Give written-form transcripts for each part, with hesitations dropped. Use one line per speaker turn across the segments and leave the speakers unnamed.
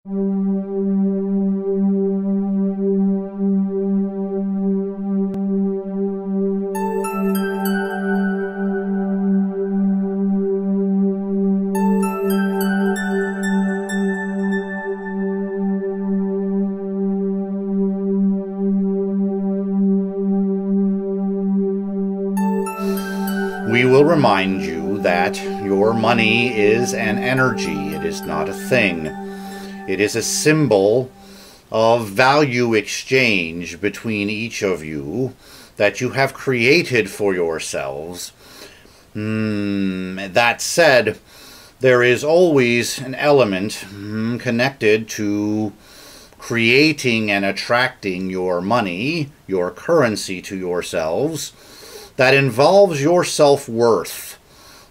We will remind you that your money is an energy. It is not a thing. It is a symbol of value exchange between each of you that you have created for yourselves. That said, there is always an element connected to creating and attracting your money, your currency to yourselves, that involves your self-worth,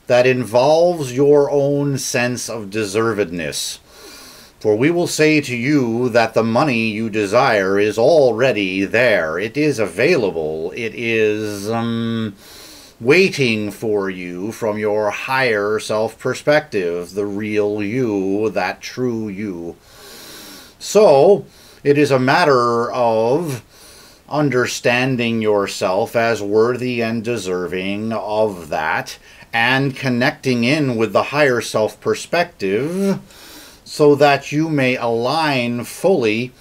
that involves your own sense of deservedness. For we will say to you that the money you desire is already there. It is available. It is waiting for you from your higher self-perspective, the real you, that true you. So, it is a matter of understanding yourself as worthy and deserving of that, and connecting in with the higher self perspective so that you may align fully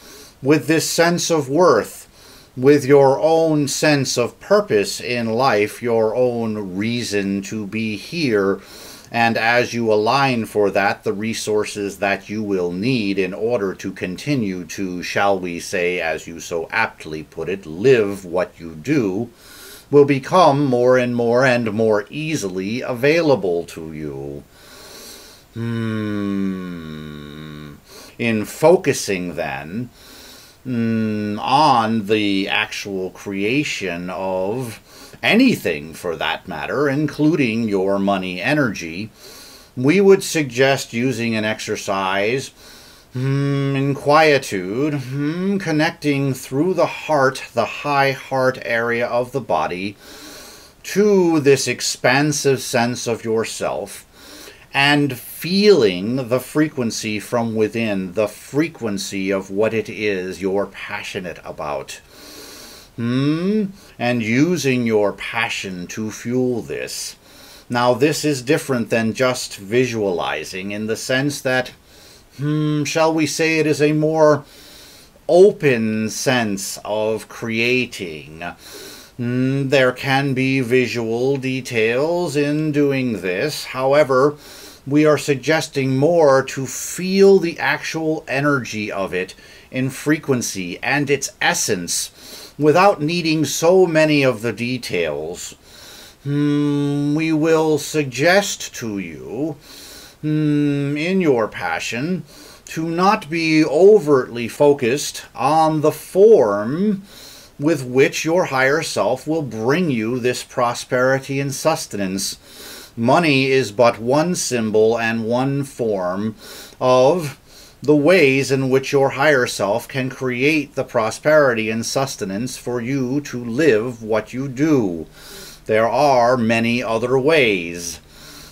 with this sense of worth, with your own sense of purpose in life, your own reason to be here. And as you align for that, the resources that you will need in order to continue to, shall we say, as you so aptly put it, live what you do, will become more and more easily available to you. In focusing then on the actual creation of anything for that matter, including your money energy, we would suggest using an exercise in quietude, connecting through the heart, the high heart area of the body, to this expansive sense of yourself, and feeling the frequency from within, the frequency of what it is you're passionate about. And using your passion to fuel this. Now, this is different than just visualizing, in the sense that, shall we say, it is a more open sense of creating. There can be visual details in doing this. However, we are suggesting more to feel the actual energy of it in frequency and its essence, without needing so many of the details. We will suggest to you, in your passion, to not be overtly focused on the form with which your higher self will bring you this prosperity and sustenance. Money is but one symbol and one form of the ways in which your higher self can create the prosperity and sustenance for you to live what you do. There are many other ways.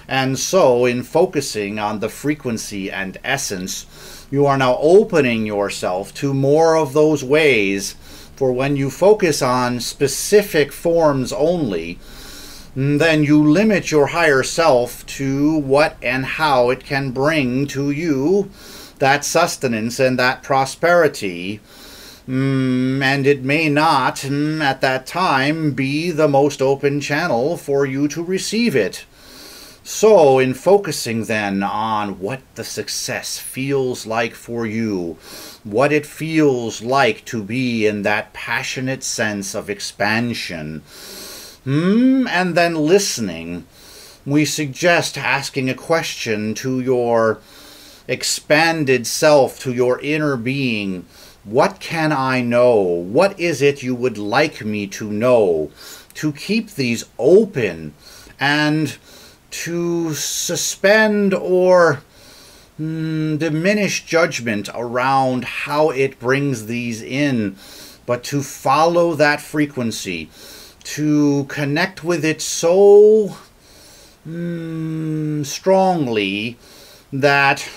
And so, in focusing on the frequency and essence, you are now opening yourself to more of those ways. For when you focus on specific forms only, then you limit your higher self to what and how it can bring to you that sustenance and that prosperity, and it may not, at that time, be the most open channel for you to receive it. So, in focusing then on what the success feels like for you, what it feels like to be in that passionate sense of expansion, and then listening, we suggest asking a question to your expanded self, to your inner being. What can I know? What is it you would like me to know? To keep these open and to suspend or diminish judgment around how it brings these in, but to follow that frequency, to connect with it so strongly that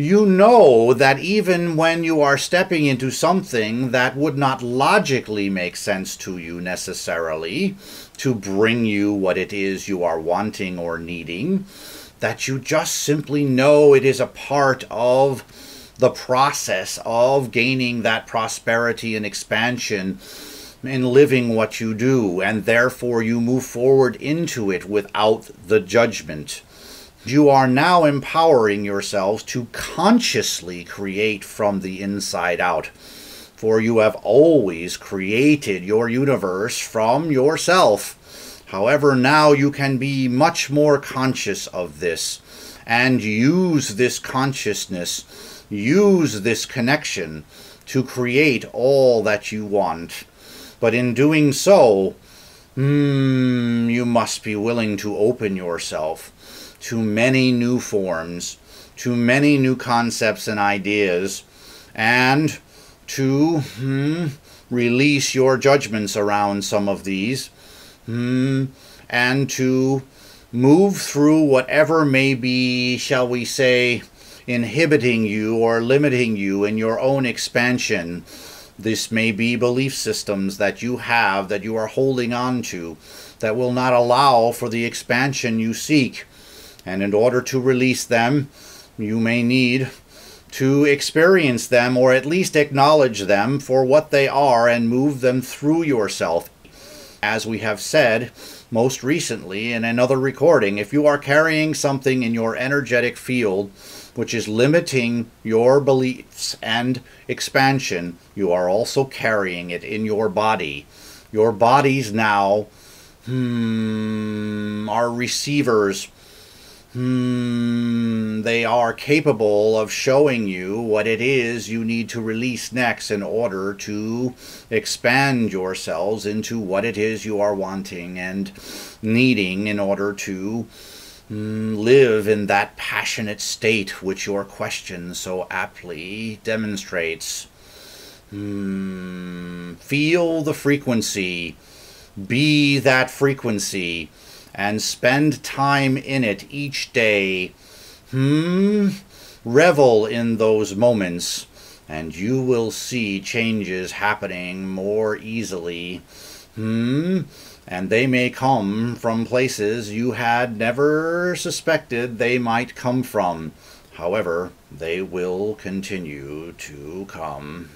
you know that even when you are stepping into something that would not logically make sense to you necessarily to bring you what it is you are wanting or needing, that you just simply know it is a part of the process of gaining that prosperity and expansion in living what you do, and therefore you move forward into it without the judgment. You are now empowering yourselves to consciously create from the inside out, for you have always created your universe from yourself. However, now you can be much more conscious of this and use this consciousness, use this connection to create all that you want. But in doing so, you must be willing to open yourself to many new forms, to many new concepts and ideas, and to release your judgments around some of these, and to move through whatever may be, shall we say, inhibiting you or limiting you in your own expansion. This may be belief systems that you have, that you are holding on to, that will not allow for the expansion you seek. And in order to release them, you may need to experience them, or at least acknowledge them for what they are, and move them through yourself. As we have said most recently in another recording, if you are carrying something in your energetic field which is limiting your beliefs and expansion, you are also carrying it in your body. Your bodies now are receivers. They are capable of showing you what it is you need to release next in order to expand yourselves into what it is you are wanting and needing in order to live in that passionate state which your question so aptly demonstrates. Feel the frequency, be that frequency, and spend time in it each day. Revel in those moments, and you will see changes happening more easily. And they may come from places you had never suspected they might come from. However, they will continue to come.